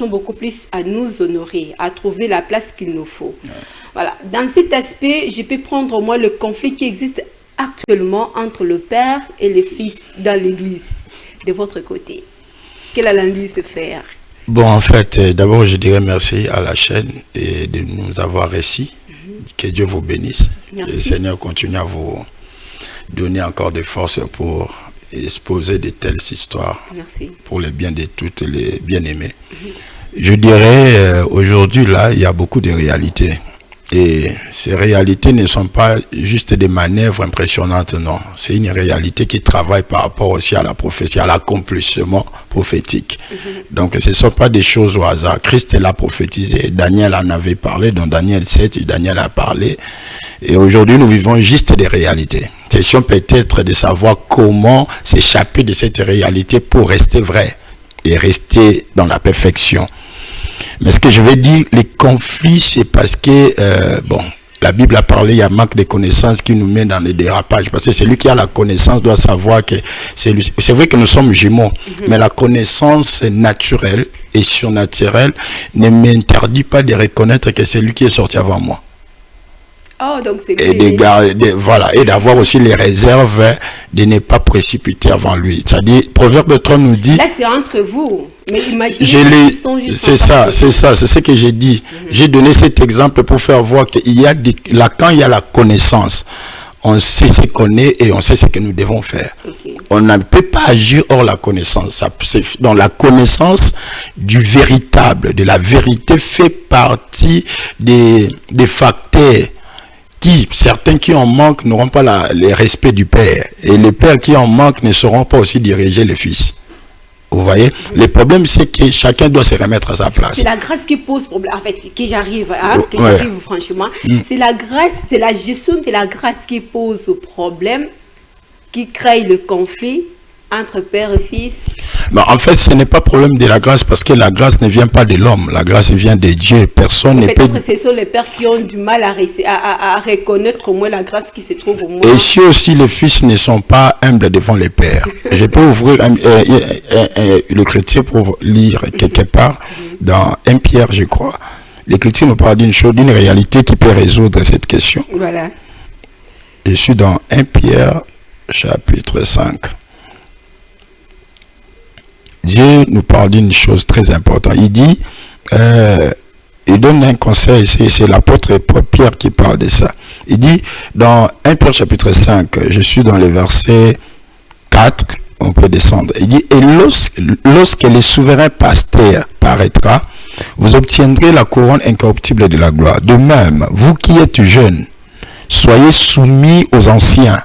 cherchons beaucoup plus à nous honorer, à trouver la place qu'il nous faut. Voilà. Dans cet aspect, je peux prendre moi le conflit qui existe actuellement entre le père et le fils dans l'église. De votre côté, quelle analyse se faire? Bon, en fait, d'abord, je dirais merci à la chaîne et de nous avoir réussi. Que Dieu vous bénisse. Merci. Et le Seigneur continue à vous donner encore des forces pour exposer de telles histoires. Merci. Pour le bien de toutes les bien-aimés. Je dirais, aujourd'hui, là, il y a beaucoup de réalités. Et ces réalités ne sont pas juste des manœuvres impressionnantes, non. C'est une réalité qui travaille par rapport aussi à la prophétie, à l'accomplissement prophétique. Donc, ce ne sont pas des choses au hasard. Christ l'a prophétisé. Daniel en avait parlé, dans Daniel 7, Daniel a parlé. Et aujourd'hui, nous vivons juste des réalités. Question peut-être de savoir comment s'échapper de cette réalité pour rester vrai et rester dans la perfection. Mais ce que je veux dire, les conflits, c'est parce que, la Bible a parlé, il y a manque de connaissances qui nous met dans les dérapages. Parce que celui qui a la connaissance doit savoir que c'est vrai que nous sommes jumeaux, mais la connaissance naturelle et surnaturelle ne m'interdit pas de reconnaître que c'est lui qui est sorti avant moi. Oh, donc c'est et d'avoir aussi les réserves de ne pas précipiter avant lui. C'est-à-dire, Proverbe 3 nous dit... Là, c'est entre vous. Mais imaginez qu'ils sont juste... C'est ce que j'ai dit. J'ai donné cet exemple pour faire voir qu'il y a quand il y a la connaissance, on sait ce qu'on est et on sait ce que nous devons faire. Okay. On ne peut pas agir hors la connaissance. Dans la connaissance du véritable, de la vérité, fait partie des facteurs certains qui en manquent n'auront pas le respect du Père. Et les pères qui en manquent ne sauront pas aussi diriger le Fils. Vous voyez? Le problème, c'est que chacun doit se remettre à sa place. C'est la grâce qui pose problème. En fait, que j'arrive, franchement. C'est la grâce, c'est la gestion de la grâce qui pose problème, qui crée le conflit entre père et fils. Ben, en fait, ce n'est pas problème de la grâce parce que la grâce ne vient pas de l'homme. La grâce vient de Dieu. Personne ne peut... Peut-être ce sont les pères qui ont du mal à reconnaître au moins la grâce qui se trouve au moins. Et si aussi les fils ne sont pas humbles devant les pères. Je peux ouvrir le chrétien pour lire quelque part dans 1 Pierre, je crois. L'Écriture nous parle d'une chose, d'une réalité qui peut résoudre cette question. Voilà. Je suis dans 1 Pierre, chapitre 5. Dieu nous parle d'une chose très importante. Il dit, il donne un conseil, c'est l'apôtre Pierre qui parle de ça. Il dit, dans 1 Pierre chapitre 5, je suis dans le verset 4, on peut descendre. Il dit, et lorsque le souverain pasteur paraîtra, vous obtiendrez la couronne incorruptible de la gloire. De même, vous qui êtes jeunes, soyez soumis aux anciens,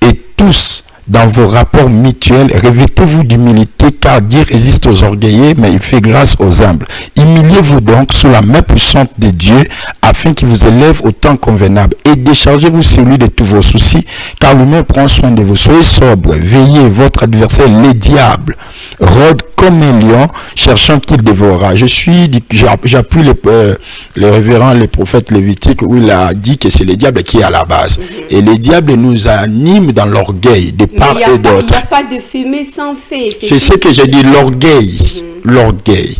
et tous, dans vos rapports mutuels, revêtez-vous d'humilité, car Dieu résiste aux orgueilleux, mais il fait grâce aux humbles. Humiliez-vous donc sous la main puissante de Dieu, afin qu'il vous élève au temps convenable. Et déchargez-vous sur lui de tous vos soucis, car lui-même prend soin de vous. Soyez sobre, veillez, votre adversaire, le diable, rôde comme un lion, cherchant qu'il dévorera. J'appuie le révérend, le prophète lévitique, où il a dit que c'est le diable qui est à la base. Et le diable nous anime dans l'orgueil, de part et d'autre. Il n'y a pas de fumée sans feu. C'est ce que j'ai dit, l'orgueil. L'orgueil.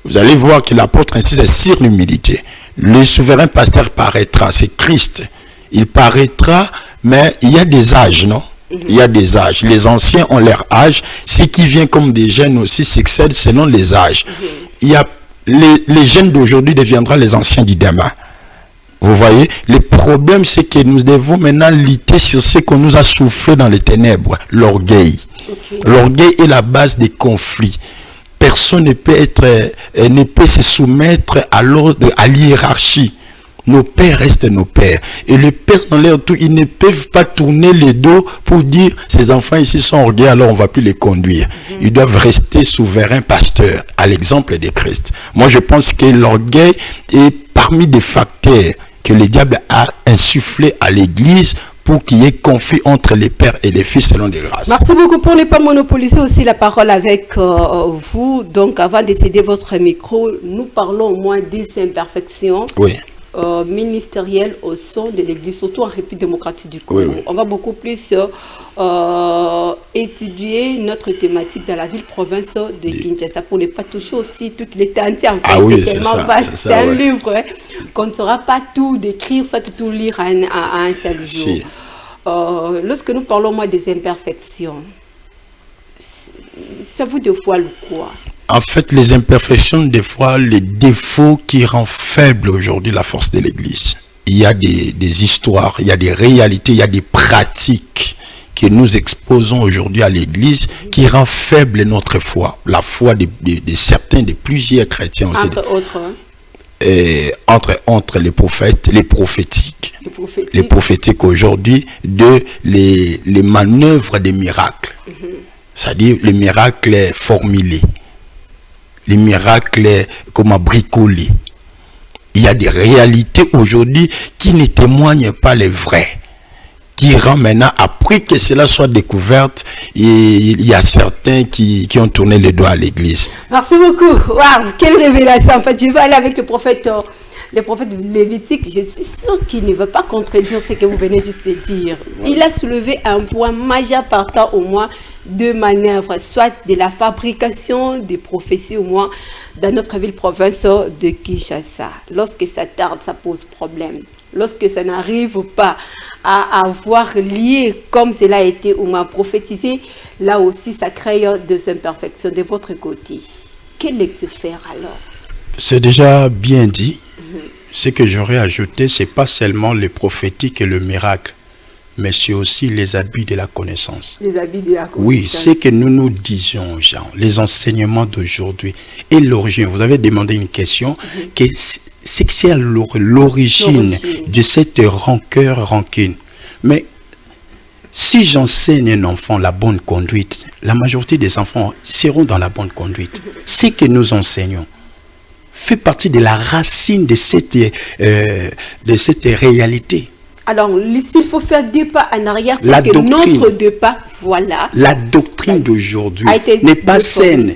Vous allez voir que l'apôtre insiste sur l'humilité. Le souverain pasteur paraîtra, c'est Christ. Il paraîtra, mais il y a des âges, non? Il y a des âges. Les anciens ont leur âge. Ceux qui viennent comme des jeunes aussi s'excèdent selon les âges. Il y a les jeunes d'aujourd'hui deviendront les anciens du demain. Vous voyez, le problème, c'est que nous devons maintenant lutter sur ce qu'on nous a soufflé dans les ténèbres, l'orgueil. L'orgueil est la base des conflits. Personne ne peut se soumettre à l'ordre, à l'hiérarchie. Nos pères restent nos pères. Et les pères dans leur tout, ils ne peuvent pas tourner les dos pour dire ces enfants ici sont orgueilleux, alors on ne va plus les conduire. Ils doivent rester souverains pasteurs, à l'exemple de Christ. Moi, je pense que l'orgueil est parmi des facteurs que le diable a insufflé à l'église pour qu'il y ait conflit entre les pères et les fils selon des grâces. Merci beaucoup pour ne pas monopoliser aussi la parole avec vous. Donc, avant de céder votre micro, nous parlons au moins des imperfections. Oui. ministériel au sein de l'Église, surtout en République démocratique du Congo. Oui, oui. On va beaucoup plus étudier notre thématique dans la ville-province de Kinshasa pour ne pas toucher aussi toutes les teintes. En fait, Ah oui, c'est c'est tellement ça, vaste. c'est ça, C'est un ouais. livre qu'on ne saura pas tout décrire, soit tout lire à un seul jour. Si. Lorsque nous parlons, moi, des imperfections, ça vous de fois le quoi? En fait, les imperfections, des fois, les défauts qui rendent faible aujourd'hui la force de l'Église. Il y a des histoires, il y a des réalités, il y a des pratiques que nous exposons aujourd'hui à l'Église qui rend faible notre foi. La foi de certains, de plusieurs chrétiens aussi. Entre autres, hein, Et entre les prophètes, les prophétiques. les Les prophétiques aujourd'hui, les manœuvres des miracles. C'est-à-dire les miracles formulés. Les miracles comme bricolés. Il y a des réalités aujourd'hui qui ne témoignent pas les vrais. Qui rend maintenant, après que cela soit découverte, il y a certains qui ont tourné les doigts à l'église. Merci beaucoup. Waouh, quelle révélation. En fait, je vais aller avec le prophète Lévitique. Je suis sûr qu'il ne veut pas contredire ce que vous venez juste de dire. Il a soulevé un point majeur partant au moins de manœuvres, soit de la fabrication des prophéties au moins dans notre ville-province de Kinshasa. Lorsque ça tarde, ça pose problème. Lorsque ça n'arrive pas à avoir lié comme cela a été au moins prophétisé, là aussi ça crée des imperfections de votre côté. Quelle lecture faire alors? C'est déjà bien dit. Ce que j'aurais ajouté, c'est pas seulement le prophétique et le miracle, mais c'est aussi les habits de la connaissance. Les habits de la connaissance. Oui, ce que nous disions aux gens, les enseignements d'aujourd'hui et l'origine. Vous avez demandé une question, c'est que c'est l'origine de cette rancune. Mais si j'enseigne un enfant la bonne conduite, la majorité des enfants seront dans la bonne conduite. Ce que nous enseignons fait partie de la racine de cette réalité. Alors, s'il faut faire 2 pas en arrière, c'est La que doctrine. notre 2 pas, voilà. La doctrine d'aujourd'hui a été n'est pas déformée. saine.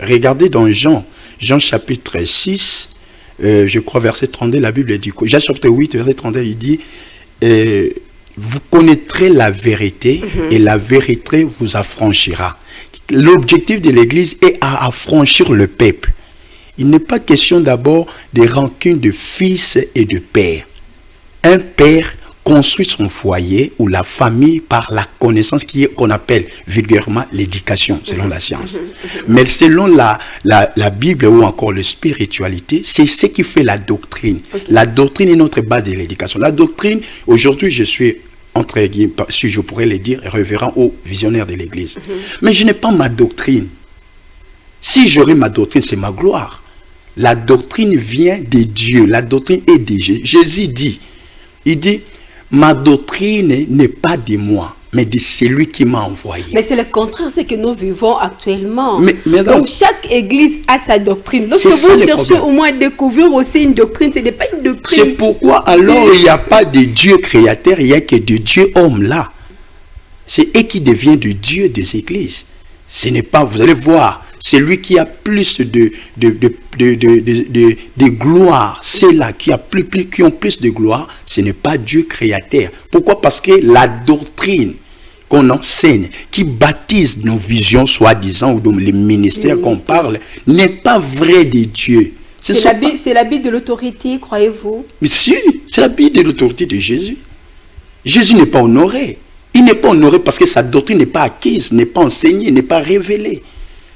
Regardez dans Jean chapitre 6, je crois verset 32, la Bible dit quoi? Jean chapitre 8, verset 32, il dit vous connaîtrez la vérité et la vérité vous affranchira. L'objectif de l'Église est à affranchir le peuple. Il n'est pas question d'abord des rancunes de fils et de père. Un père construit son foyer ou la famille par la connaissance qu'on appelle vulgairement l'éducation, selon la science. Mais selon la Bible ou encore la spiritualité, c'est ce qui fait la doctrine. La doctrine est notre base de l'éducation. La doctrine, aujourd'hui, je suis, entre guillemets, si je pourrais le dire, révérend au visionnaire de l'Église. Mais je n'ai pas ma doctrine. Si j'aurais ma doctrine, c'est ma gloire. La doctrine vient de Dieu. La doctrine est de Jésus. Jésus dit, il dit, ma doctrine n'est pas de moi, mais de celui qui m'a envoyé. Mais c'est le contraire, c'est que nous vivons actuellement. Mais donc chaque église a sa doctrine. Lorsque c'est vous ça, cherchez au moins à découvrir aussi une doctrine, ce n'est pas une doctrine. C'est pourquoi alors il n'y a pas de Dieu créateur, il n'y a que de Dieu homme là. C'est eux qui devient de Dieu des églises. Ce n'est pas, vous allez voir, celui qui a plus de gloire, c'est là qui ont plus de gloire, ce n'est pas Dieu créateur. Pourquoi? Parce que la doctrine qu'on enseigne, qui baptise nos visions soi-disant, ou les ministères qu'on parle, n'est pas vrai de Dieu. C'est l'habit de l'autorité, croyez-vous? Mais si, c'est l'habit de l'autorité de Jésus. Jésus n'est pas honoré. Il n'est pas honoré parce que sa doctrine n'est pas acquise, n'est pas enseignée, n'est pas révélée.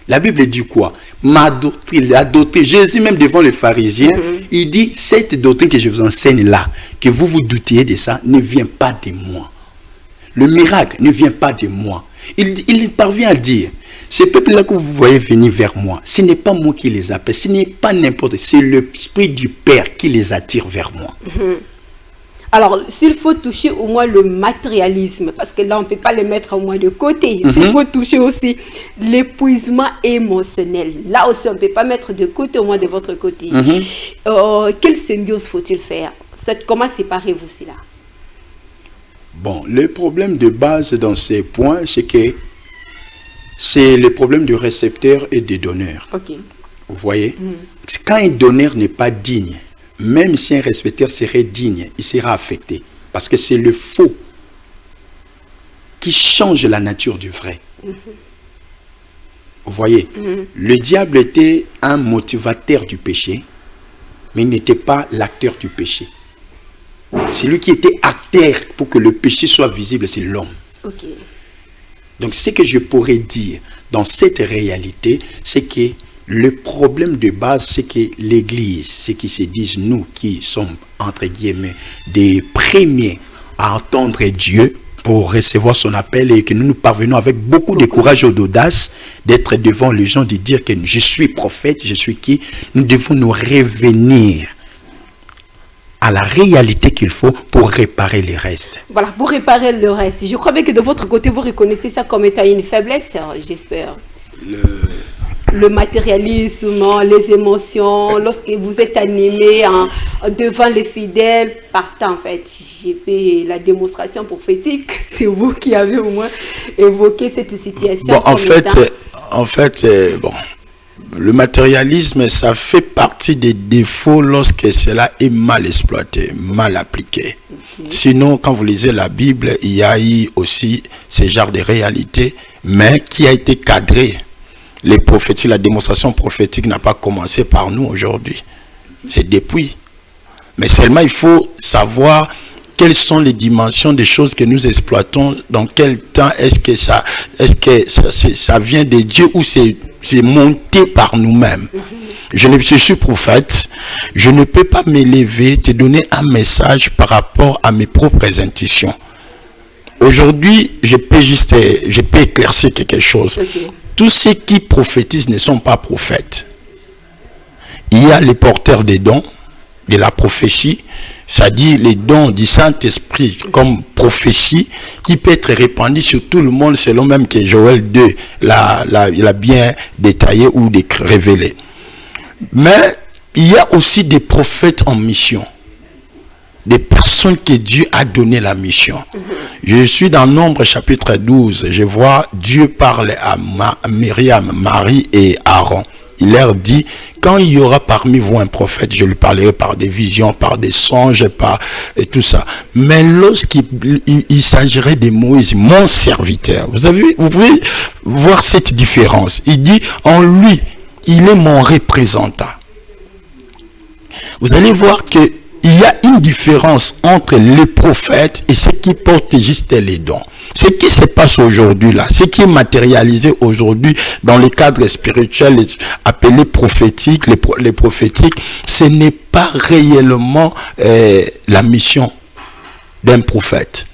La Bible dit quoi? Ma doctrine, la doctrine, Jésus même devant les pharisiens, il dit, cette doctrine que je vous enseigne là, que vous vous doutiez de ça, ne vient pas de moi. Le miracle ne vient pas de moi. Il parvient à dire, ces peuples-là que vous voyez venir vers moi, ce n'est pas moi qui les appelle, ce n'est pas n'importe, c'est l'esprit du Père qui les attire vers moi. Alors, s'il faut toucher au moins le matérialisme, parce que là, on ne peut pas le mettre au moins de côté. S'il faut toucher aussi l'épuisement émotionnel, là aussi, on ne peut pas mettre de côté au moins de votre côté. Quelle symbiose faut-il faire? Comment séparez-vous cela? Bon, le problème de base dans ces points, c'est que c'est le problème du récepteur et du donneur. Ok. Vous voyez? Quand un donneur n'est pas digne, même si un récepteur serait digne, il sera affecté. Parce que c'est le faux qui change la nature du vrai. Vous voyez, le diable était un motivateur du péché, mais il n'était pas l'acteur du péché. Celui qui était acteur pour que le péché soit visible, c'est l'homme. Okay. Donc, ce que je pourrais dire dans cette réalité, c'est que le problème de base, c'est que l'Église, ceux qui se disent, nous qui sommes, entre guillemets, des premiers à entendre Dieu pour recevoir son appel, et que nous parvenons avec beaucoup de courage et d'audace d'être devant les gens, de dire que je suis prophète, je suis qui, nous devons nous revenir à la réalité qu'il faut pour réparer les restes. Voilà, pour réparer le reste. Je crois bien que de votre côté, vous reconnaissez ça comme étant une faiblesse, j'espère. Le matérialisme, les émotions, lorsque vous êtes animé devant les fidèles, partant en fait, j'ai fait la démonstration prophétique, c'est vous qui avez au moins évoqué cette situation. Bon, en fait, le matérialisme, ça fait partie des défauts lorsque cela est mal exploité, mal appliqué. Sinon, quand vous lisez la Bible, il y a eu aussi ce genre de réalité, mais qui a été cadré. Les prophéties, la démonstration prophétique n'a pas commencé par nous aujourd'hui. C'est depuis. Mais seulement il faut savoir quelles sont les dimensions des choses que nous exploitons, dans quel temps est-ce que ça vient de Dieu ou c'est monté par nous-mêmes. Je suis prophète, je ne peux pas m'élever, te donner un message par rapport à mes propres intuitions. Aujourd'hui, je peux éclaircir quelque chose. Okay. Tous ceux qui prophétisent ne sont pas prophètes. Il y a les porteurs des dons, de la prophétie, c'est-à-dire les dons du Saint-Esprit comme prophétie, qui peut être répandue sur tout le monde, selon même que Joël 2 l'a bien détaillé ou révélé. Mais il y a aussi des prophètes en mission. Des personnes que Dieu a donné la mission. Je suis dans Nombre chapitre 12. Je vois Dieu parler à Myriam, Marie et Aaron. Il leur dit, quand il y aura parmi vous un prophète, je lui parlerai par des visions, par des songes, et tout ça. Mais lorsqu'il s'agirait de Moïse, mon serviteur, vous pouvez voir cette différence. Il dit, en lui, il est mon représentant. Vous allez voir que il y a une différence entre les prophètes et ceux qui portent juste les dons. Ce qui se passe aujourd'hui là, ce qui est matérialisé aujourd'hui dans le cadre spirituel appelé prophétique, les prophétiques, ce n'est pas réellement la mission d'un prophèète.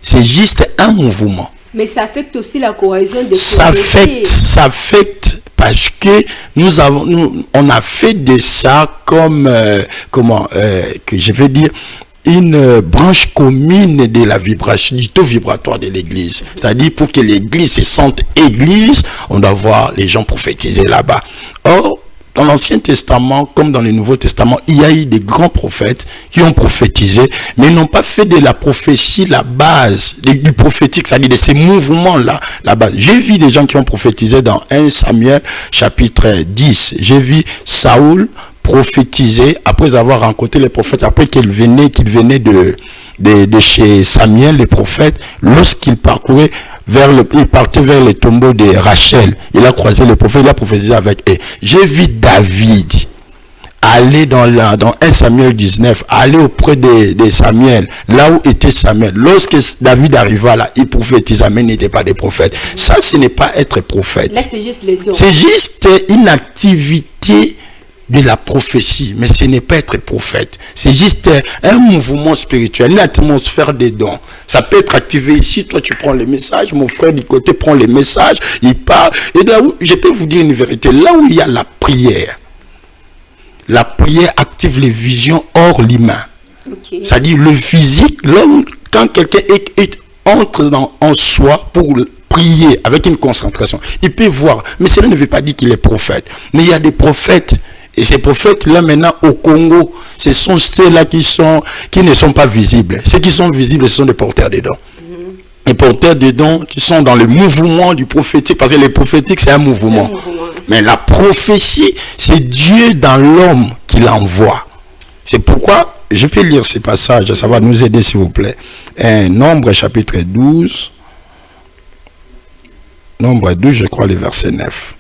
C'est juste un mouvement. Mais ça affecte aussi la cohésion des Ça affecte parce que on a fait de ça comme, que je vais dire, une branche commune de la vibration, du taux vibratoire de l'église. C'est-à-dire, pour que l'église se sente église, on doit voir les gens prophétiser là-bas. Or, dans l'Ancien Testament, comme dans le Nouveau Testament, il y a eu des grands prophètes qui ont prophétisé, mais ils n'ont pas fait de la prophétie la base, du prophétique, c'est-à-dire de ces mouvements-là, la base. J'ai vu des gens qui ont prophétisé dans 1 Samuel, chapitre 10. J'ai vu Saoul prophétiser après avoir rencontré les prophètes, après qu'il venait de chez Samuel, les prophètes, lorsqu'il parcourait il partait vers le tombeau de Rachel. Il a croisé le prophète, il a prophétisé avec eux. J'ai vu David aller dans 1 Samuel 19, aller auprès de Samuel, là où était Samuel. Lorsque David arriva là, il prophétisa, mais il n'était pas des prophètes. Ça, ce n'est pas être prophète. Là, c'est juste les dons. C'est juste une activité de la prophétie, mais ce n'est pas être prophète. C'est juste un mouvement spirituel, une atmosphère des dons. Ça peut être activé ici, toi tu prends les messages, mon frère du côté prend les messages, il parle. Et là où, je peux vous dire une vérité, là où il y a la prière active les visions hors l'humain. Okay. C'est-à-dire le physique, là où quand quelqu'un entre en soi pour prier avec une concentration, il peut voir, mais cela ne veut pas dire qu'il est prophète. Mais il y a des prophètes. Et ces prophètes-là, maintenant, au Congo, ce sont ceux-là qui ne sont pas visibles. Ceux qui sont visibles, ce sont des porteurs des dons. Les porteurs des dons qui sont dans le mouvement du prophétique, parce que le prophétique, c'est un mouvement. Mais la prophétie, c'est Dieu dans l'homme qui l'envoie. C'est pourquoi, je peux lire ces passages, ça va nous aider s'il vous plaît. Nombre chapitre 12. Nombre 12, je crois, le verset 9.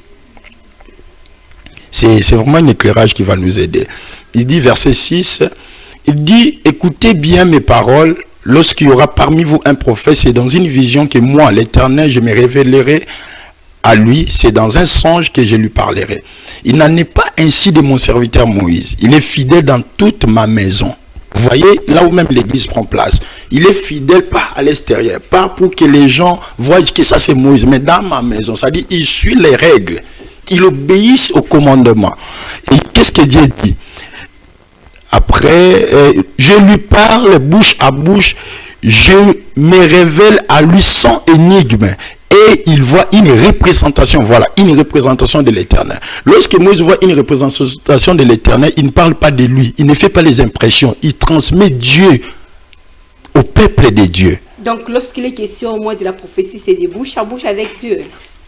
C'est vraiment un éclairage qui va nous aider. Il dit, verset 6, il dit, écoutez bien mes paroles, lorsqu'il y aura parmi vous un prophète, c'est dans une vision que moi, l'Éternel, je me révélerai à lui, c'est dans un songe que je lui parlerai. Il n'en est pas ainsi de mon serviteur Moïse. Il est fidèle dans toute ma maison. Vous voyez, là où même l'église prend place. Il est fidèle pas à l'extérieur, pas pour que les gens voient que ça c'est Moïse, mais dans ma maison. Ça dit, il suit les règles. Il obéit au commandement. Et qu'est-ce que Dieu dit? Après, je lui parle bouche à bouche, je me révèle à lui sans énigme. Et il voit une représentation, voilà, une représentation de l'Éternel. Lorsque Moïse voit une représentation de l'Éternel, il ne parle pas de lui, il ne fait pas les impressions, il transmet Dieu au peuple de Dieu. Donc, lorsqu'il est question au moins de la prophétie, c'est de bouche à bouche avec Dieu.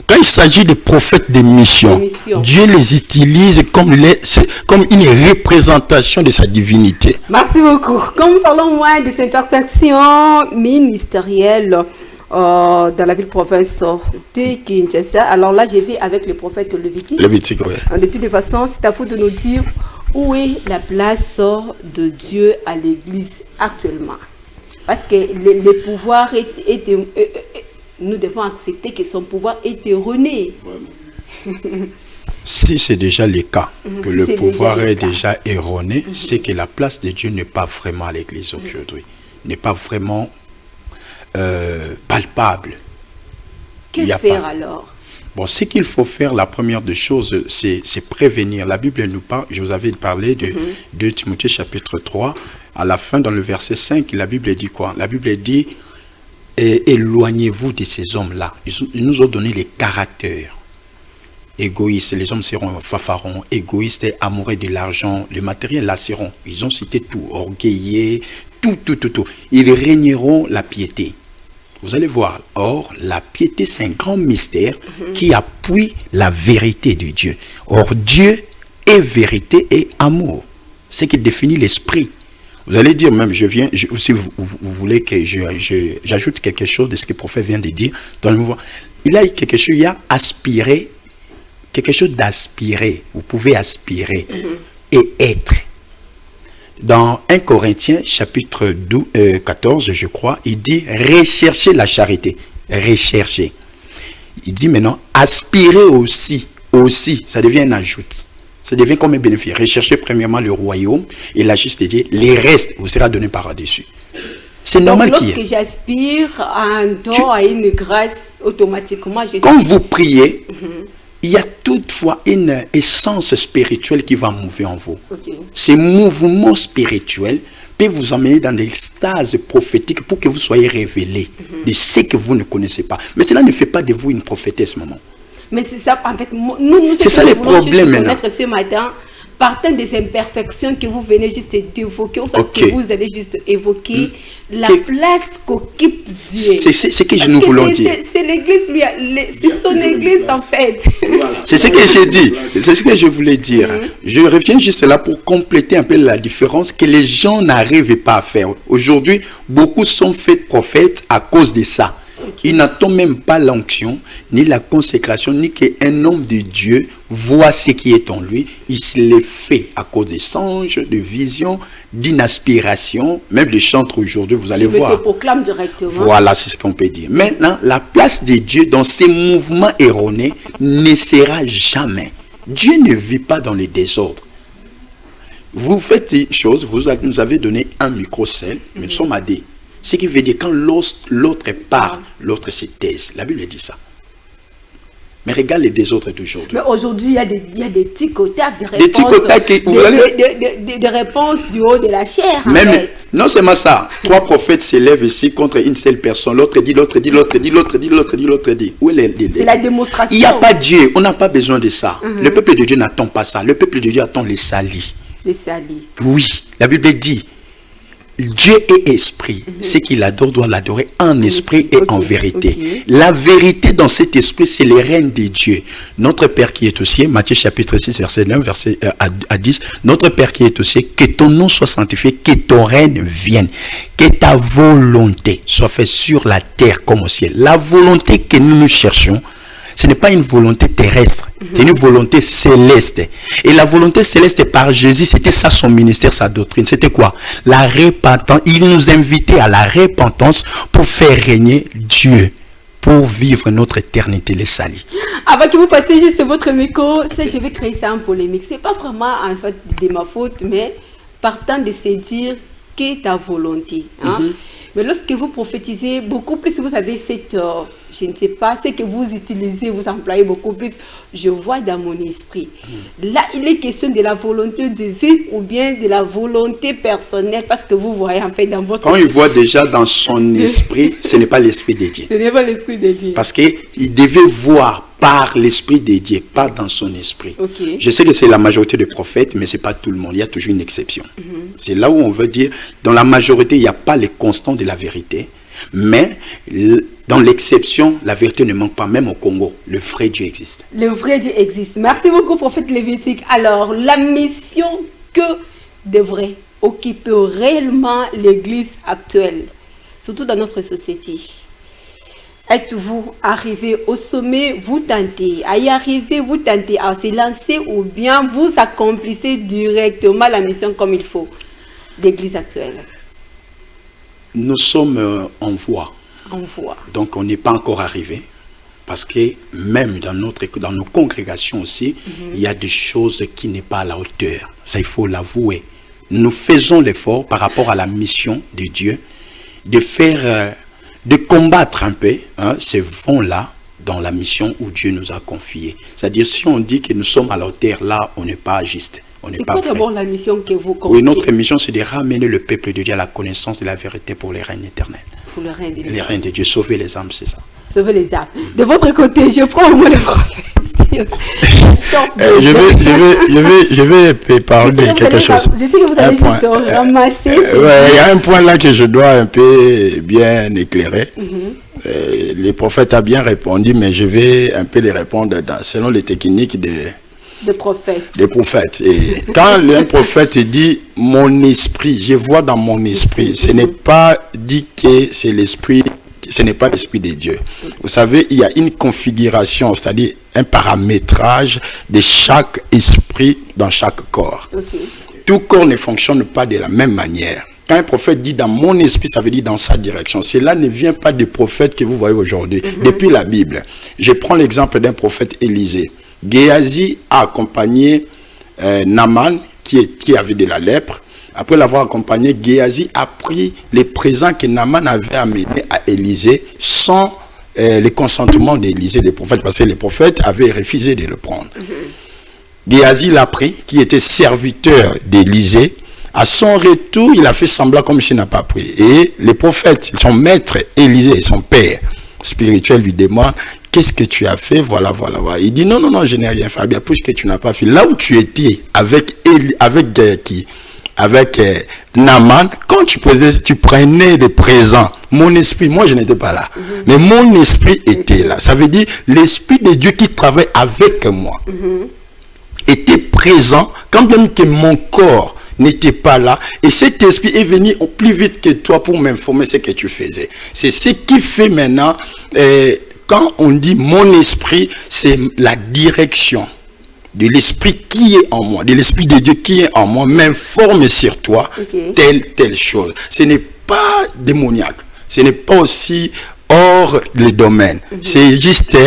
Quand il s'agit de prophètes de mission, Dieu les utilise comme une représentation de sa divinité. Merci beaucoup. Comme nous parlons moins de cette imperfection ministérielle, dans la ville-province de Kinshasa. Alors là, je vais avec le prophète Lévitique. Lévitique, oui. De toutes les façons, c'est à vous de nous dire où est la place de Dieu à l'église actuellement. Parce que le pouvoir nous devons accepter que son pouvoir est erroné. Si c'est déjà le cas, que le pouvoir est déjà erroné, c'est que la place de Dieu n'est pas vraiment à l'église aujourd'hui. N'est pas vraiment palpable. Que faire alors? Bon, ce qu'il faut faire, la première des choses, c'est prévenir. La Bible nous parle, je vous avais parlé de 2 Timothée chapitre 3, à la fin dans le verset 5, la Bible dit quoi? La Bible dit, éloignez-vous de ces hommes-là. Ils nous ont donné les caractères. Égoïstes, les hommes seront fanfarons, égoïstes et amoureux de l'argent, le matériel là seront. Ils ont cité tout, orgueillés, tout. Ils régneront la piété. Vous allez voir, or, la piété, c'est un grand mystère qui appuie la vérité de Dieu. Or, Dieu est vérité et amour. C'est ce qui définit l'esprit. Vous allez dire même, si vous voulez que j'ajoute quelque chose de ce que le prophète vient de dire, dans le mouvement, il y a quelque chose, il y a aspirer, quelque chose d'aspirer. Vous pouvez aspirer et être. Dans 1 Corinthiens, chapitre 14, je crois, il dit « Recherchez la charité. » Recherchez. Il dit maintenant « Aspirez aussi. » Aussi, ça devient un ajout. Ça devient comme un bénéfice. Recherchez premièrement le royaume et la justice de Dieu. Les restes vous sera donné par-dessus. C'est normal qu'il y ait. Lorsque j'aspire à un don, à une grâce, automatiquement, je quand vous priez, il y a toutefois une essence spirituelle qui va mouver en vous. Ces mouvements spirituels peuvent vous emmener dans des extases prophétiques pour que vous soyez révélés de ce que vous ne connaissez pas. Mais cela ne fait pas de vous une prophétesse, maman. Mais c'est ça, en fait, nous c'est ça le problème maintenant. Ce matin, partant des imperfections que vous venez juste d'évoquer, ou que vous allez juste évoquer, la place qu'occupe Dieu. C'est ce que nous voulons dire. C'est l'église, c'est son église en fait. C'est ce que j'ai dit, c'est ce que je voulais dire. Je reviens juste là pour compléter un peu la différence que les gens n'arrivent pas à faire. Aujourd'hui, beaucoup sont faits prophètes à cause de ça. Ils n'attendent même pas l'onction, ni la consécration, ni qu'un homme de Dieu voit ce qui est en lui. Il se le fait à cause des songes, de visions, d'une aspiration. Même les chantres aujourd'hui, vous allez voir. Je te proclame directement. Voilà, c'est ce qu'on peut dire. Maintenant, la place de Dieu dans ces mouvements erronés ne sera jamais. Dieu ne vit pas dans les désordres. Vous faites des choses, vous nous avez donné un micro-sel, mais nous sommes à des. Ce qui veut dire quand l'autre parle, l'autre se taise. La Bible dit ça. Mais regarde les désordres d'aujourd'hui. Mais aujourd'hui, il y a des tic-tac, des réponses du haut de la chair. Même, en fait. Non seulement ça, 3 prophètes s'élèvent ici contre une seule personne. L'autre dit, l'autre dit, l'autre dit, l'autre dit, l'autre dit, l'autre dit. Où est c'est la démonstration. Il n'y a pas Dieu. On n'a pas besoin de ça. Le peuple de Dieu n'attend pas ça. Le peuple de Dieu attend les salis. Les salis. Oui, la Bible dit. Dieu est esprit. Ce qu'il adore doit l'adorer en esprit et en vérité. La vérité dans cet esprit, c'est les règnes de Dieu. Notre Père qui est au ciel, Matthieu chapitre 6, verset 9 verset à 10. Notre Père qui est au ciel, que ton nom soit sanctifié, que ton règne vienne, que ta volonté soit faite sur la terre comme au ciel. La volonté que nous cherchons, ce n'est pas une volonté terrestre, c'est une volonté céleste. Et la volonté céleste par Jésus, c'était ça son ministère, sa doctrine. C'était quoi? La repentance. Il nous invitait à la repentance pour faire régner Dieu, pour vivre notre éternité, les salis. Avant que vous passiez juste votre micro, je vais créer ça en polémique. Ce n'est pas vraiment en fait de ma faute, mais partant de se dire qu'est ta volonté. Mais lorsque vous prophétisez, beaucoup plus vous avez cette, je ne sais pas, ce que vous utilisez, vous employez beaucoup plus, je vois dans mon esprit. Là, il est question de la volonté divine ou bien de la volonté personnelle, parce que vous voyez en fait dans votre... Quand il voit déjà dans son esprit, ce n'est pas l'esprit de Dieu. Ce n'est pas l'esprit de Dieu. Parce qu'il devait voir par l'esprit de Dieu, pas dans son esprit. Je sais que c'est la majorité des prophètes, mais ce n'est pas tout le monde. Il y a toujours une exception. C'est là où on veut dire, dans la majorité, il n'y a pas les constants de la vérité. Mais dans l'exception, la vérité ne manque pas, même au Congo. Le vrai Dieu existe. Le vrai Dieu existe. Merci beaucoup, prophète Lévitique. Alors, la mission que devrait occuper réellement l'Église actuelle, surtout dans notre société. Êtes-vous arrivé au sommet, vous tentez à y arriver, vous tentez à se lancer ou bien vous accomplissez directement la mission comme il faut l'Église actuelle? Nous sommes en voie. En voie. Donc on n'est pas encore arrivé. Parce que même dans nos congrégations aussi, il y a des choses qui n'est pas à la hauteur. Ça, il faut l'avouer. Nous faisons l'effort par rapport à la mission de Dieu de faire... de combattre un peu ces vents-là dans la mission où Dieu nous a confié. C'est-à-dire, si on dit que nous sommes à la hauteur, là, on n'est pas juste. C'est quoi d'abord la mission que vous confiez? Oui, notre mission, c'est de ramener le peuple de Dieu à la connaissance de la vérité pour les règnes éternels. Pour le règne de Dieu. Les règnes de Dieu, sauver les âmes, c'est ça. Sauver les âmes. De votre côté, je prends au moins le prophète. Je vais parler de quelque chose. Je sais que vous allez juste ramasser. Il y a un point là que je dois un peu bien éclairer. Le prophète a bien répondu, mais je vais un peu les répondre selon les techniques des prophètes. Et quand un prophète dit mon esprit, je vois dans mon esprit, ce n'est pas dit que c'est l'esprit. Ce n'est pas l'esprit de Dieu. Vous savez, il y a une configuration, c'est-à-dire un paramétrage de chaque esprit dans chaque corps. Tout corps ne fonctionne pas de la même manière. Quand un prophète dit dans mon esprit, ça veut dire dans sa direction. Cela ne vient pas des prophètes que vous voyez aujourd'hui. Depuis la Bible, je prends l'exemple d'un prophète Élisée. Géasi a accompagné Naaman qui avait de la lèpre. Après l'avoir accompagné, Géasi a pris les présents que Naaman avait amenés à Élisée sans le consentement d'Élisée, des prophètes, parce que les prophètes avaient refusé de le prendre. Géasi l'a pris, qui était serviteur d'Élisée. À son retour, il a fait semblant comme s'il n'a pas pris. Et les prophètes, son maître Élisée et son père spirituel lui demandent: qu'est-ce que tu as fait? Voilà. Il dit non, je n'ai rien fait. Bien, puisque tu n'as pas fait. Là où tu étais avec Naaman, quand tu prenais des présents, mon esprit, moi je n'étais pas là, mais mon esprit était là. Ça veut dire l'esprit de Dieu qui travaille avec moi était présent, quand même que mon corps n'était pas là, et cet esprit est venu plus vite que toi pour m'informer ce que tu faisais. C'est ce qui fait maintenant, quand on dit mon esprit, c'est la direction de l'esprit qui est en moi, de l'esprit de Dieu qui est en moi, m'informe sur toi, telle chose. Ce n'est pas démoniaque, ce n'est pas aussi hors le domaine. C'est juste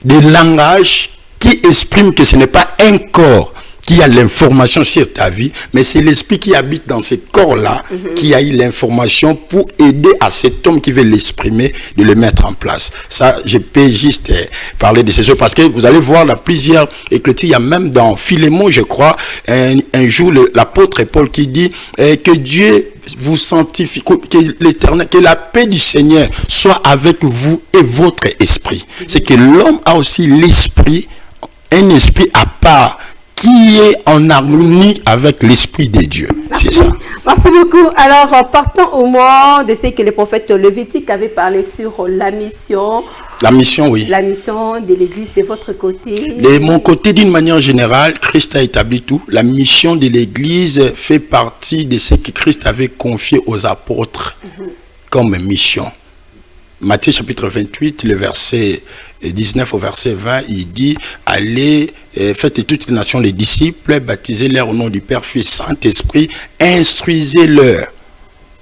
des langages qui expriment que ce n'est pas un corps qui a l'information sur ta vie, mais c'est l'esprit qui habite dans ce corps-là qui a eu l'information pour aider à cet homme qui veut l'exprimer, de le mettre en place. Ça, je peux juste parler de ces choses, parce que vous allez voir dans plusieurs écritures, il y a même dans Philémon, je crois, un jour, l'apôtre Paul qui dit que Dieu vous sanctifie, que l'éternel, que la paix du Seigneur soit avec vous et votre esprit. C'est que l'homme a aussi l'esprit, un esprit à part, qui est en harmonie avec l'Esprit de Dieu. C'est ça. Merci beaucoup. Alors, partons au moins de ce que le prophète Lévitique avait parlé sur la mission. La mission, oui. La mission de l'Église de votre côté. De mon côté, d'une manière générale, Christ a établi tout. La mission de l'Église fait partie de ce que Christ avait confié aux apôtres comme mission. Matthieu chapitre 28, le verset 19 au verset 20, il dit « Allez, faites de toutes les nations les disciples, baptisez-les au nom du Père, Fils, Saint-Esprit, instruisez-leur,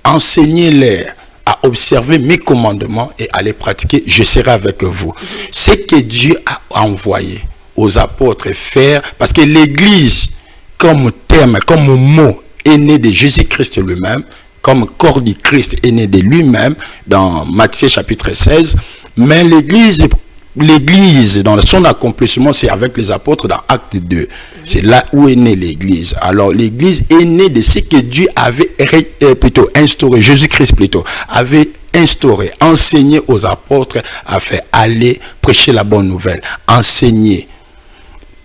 enseignez-leur à observer mes commandements et à les pratiquer, je serai avec vous. » Ce que Dieu a envoyé aux apôtres faire, parce que l'Église, comme terme, comme mot, est né de Jésus-Christ lui-même, comme corps du Christ est né de lui-même dans Matthieu chapitre 16, mais l'Église dans son accomplissement, c'est avec les apôtres dans Acte 2. C'est là où est née l'Église. Alors l'Église est née de ce que Dieu avait instauré, Jésus-Christ avait instauré, enseigné aux apôtres à faire aller prêcher la bonne nouvelle, enseigner,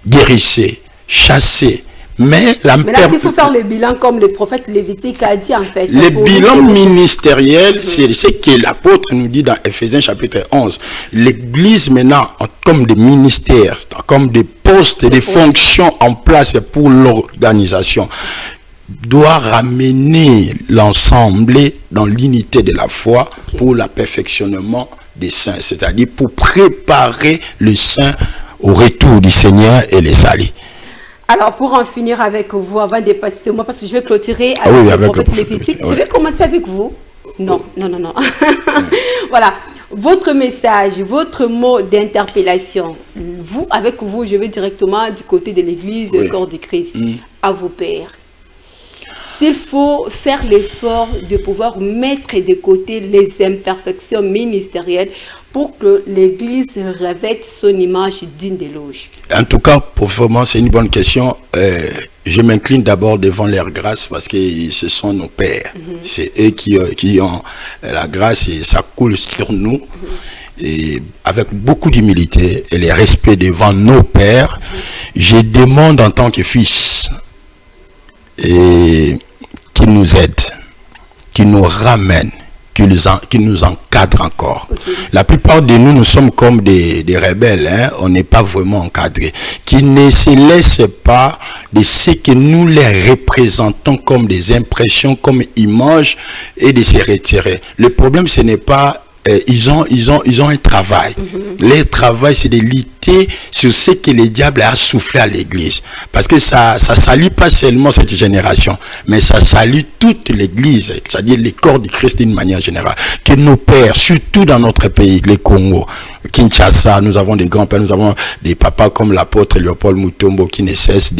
guérissez, chasser. Mais là, il faut faire le bilan comme le prophète Lévitique a dit en fait. Le bilan ministériel, c'est ce que l'apôtre nous dit dans Ephésiens chapitre 11. L'Église maintenant, comme des ministères, comme des postes, des fonctions en place pour l'organisation, doit ramener l'ensemble dans l'unité de la foi pour le perfectionnement des saints, c'est-à-dire pour préparer le saint au retour du Seigneur et les salis. Alors, pour en finir avec vous, avant de passer au moi, parce que je vais clôturer avec le prophète Lévitique, je vais commencer avec vous. Non. Voilà, votre message, votre mot d'interpellation, avec vous, je vais directement du côté de l'Église, corps du Christ, à vos pères. S'il faut faire l'effort de pouvoir mettre de côté les imperfections ministérielles pour que l'Église revête son image digne d'éloge. En tout cas, pour vraiment, c'est une bonne question. Je m'incline d'abord devant leur grâce parce que ce sont nos pères. C'est eux qui ont la grâce et ça coule sur nous. Et avec beaucoup d'humilité et le respect devant nos pères, je demande en tant que fils et qui nous aide, qui nous ramène, qui nous encadre encore. La plupart de nous, nous sommes comme des rebelles, hein? On n'est pas vraiment encadrés, qui ne se laissent pas de ce que nous les représentons comme des impressions, comme images, et de se retirer. Le problème, ce n'est pas ils ont un travail. Leur travail, c'est de lutter sur ce que le diable a soufflé à l'Église. Parce que ça salue pas seulement cette génération, mais ça salue toute l'Église, c'est-à-dire les corps du Christ d'une manière générale. Que nos pères, surtout dans notre pays, le Congo, Kinshasa, nous avons des grands-pères, nous avons des papas comme l'apôtre Léopold Mutombo qui ne cesse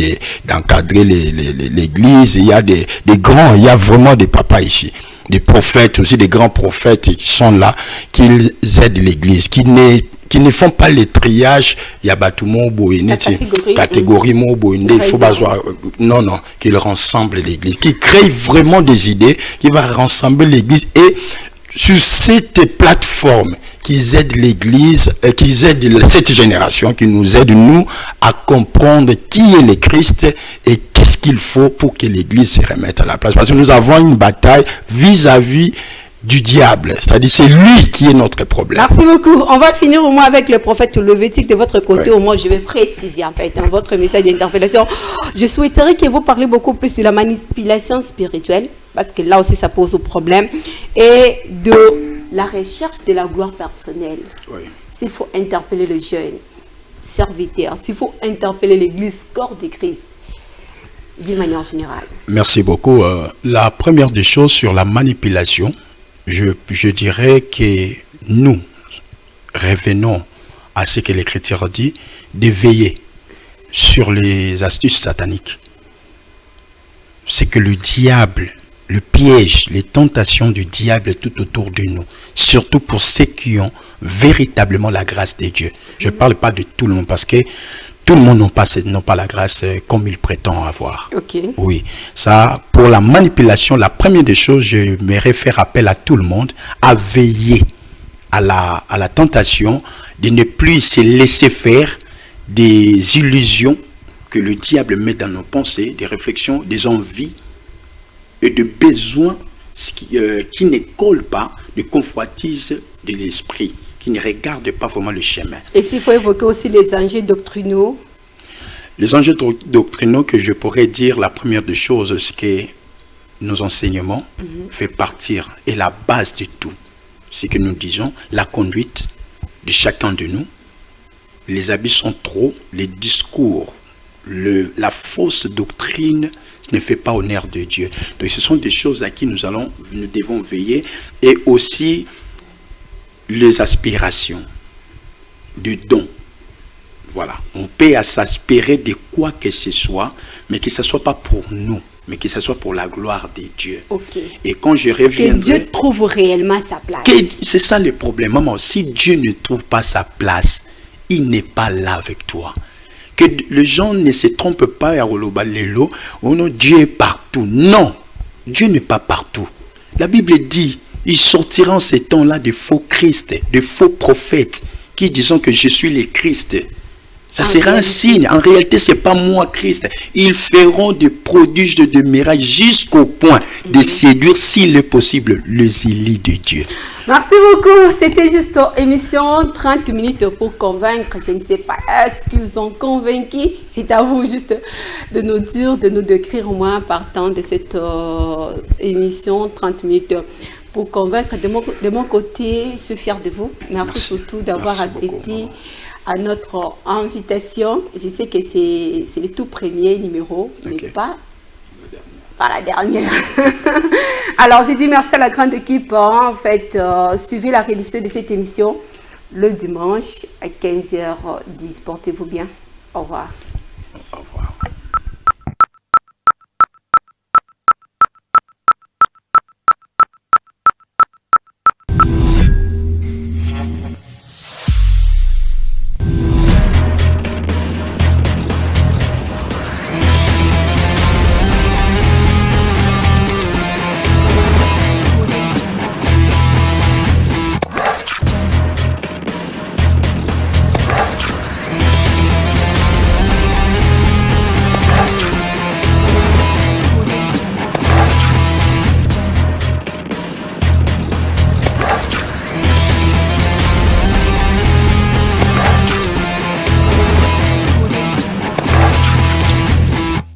d'encadrer l'Église. Il y a des grands, il y a vraiment des papas ici. Des prophètes aussi, des grands prophètes qui sont là, qui aident l'Église, qui ne font pas les triages, il y a Batumo Boine, catégorie Boine, il faut pas non, qu'ils rassemblent l'Église, qui créent vraiment des idées, qui va rassembler l'Église et sur cette plateforme, qu'ils aident l'Église, qu'ils aident cette génération, qui nous aident nous à comprendre qui est le Christ et qu'est-ce qu'il faut pour que l'Église se remette à la place. Parce que nous avons une bataille vis-à-vis du diable, c'est-à-dire c'est lui qui est notre problème. Merci beaucoup. On va finir au moins avec le prophète Lévitique de votre côté. Au moins, je vais préciser en fait dans votre message d'interpellation. Je souhaiterais que vous parliez beaucoup plus de la manipulation spirituelle, parce que là aussi ça pose un problème, et de la recherche de la gloire personnelle. S'il faut interpeller le jeune serviteur, s'il faut interpeller l'Église, corps du Christ, d'une manière générale. Merci beaucoup. La première des choses sur la manipulation, je dirais que nous revenons à ce que l'Écriture dit, de veiller sur les astuces sataniques. C'est que le diable, le piège, les tentations du diable tout autour de nous, surtout pour ceux qui ont véritablement la grâce de Dieu. Je ne parle pas de tout le monde parce que tout le monde n'a pas la grâce comme il prétend avoir. Oui, ça, pour la manipulation, la première des choses, je me réfère appel à tout le monde à veiller à la tentation de ne plus se laisser faire des illusions que le diable met dans nos pensées, des réflexions, des envies et de besoins qui ne collent pas, de convoitises de l'esprit, qui ne regardent pas vraiment le chemin. Et s'il faut évoquer aussi les enjeux doctrinaux? Les enjeux doctrinaux que je pourrais dire, la première des choses, c'est que nos enseignements fait partir, et la base de tout, c'est que nous disons, la conduite de chacun de nous, les habits sont trop, les discours, la fausse doctrine ne fait pas honneur de Dieu. Donc ce sont des choses à qui nous devons veiller, et aussi les aspirations, du don. Voilà, on peut s'aspirer de quoi que ce soit, mais que ce ne soit pas pour nous, mais que ce soit pour la gloire de Dieu. Ok. Et quand je reviendrai... Que Dieu trouve réellement sa place. C'est ça le problème, maman. Si Dieu ne trouve pas sa place, il n'est pas là avec toi. Que les gens ne se trompent pas, oh non, Dieu est partout. Non, Dieu n'est pas partout. La Bible dit, il sortira en ces temps-là de faux Christ, de faux prophètes, qui disent que je suis le Christ. Ça sera un signe. En réalité, ce n'est pas moi, Christ. Ils feront des prodiges de miracles jusqu'au point de séduire, s'il est possible, les élus de Dieu. Merci beaucoup. C'était juste une émission 30 minutes pour convaincre. Je ne sais pas, est-ce qu'ils ont convaincu? C'est à vous juste de nous dire, de nous décrire au moins partant de cette émission 30 minutes. Pour convaincre, de mon côté, je suis fière de vous. Merci surtout d'avoir accepté à notre invitation. Je sais que c'est le tout premier numéro, mais pas la dernière. Alors, je dis merci à la grande équipe. En fait, suivez la rediffusion de cette émission le dimanche à 15h10. Portez-vous bien. Au revoir.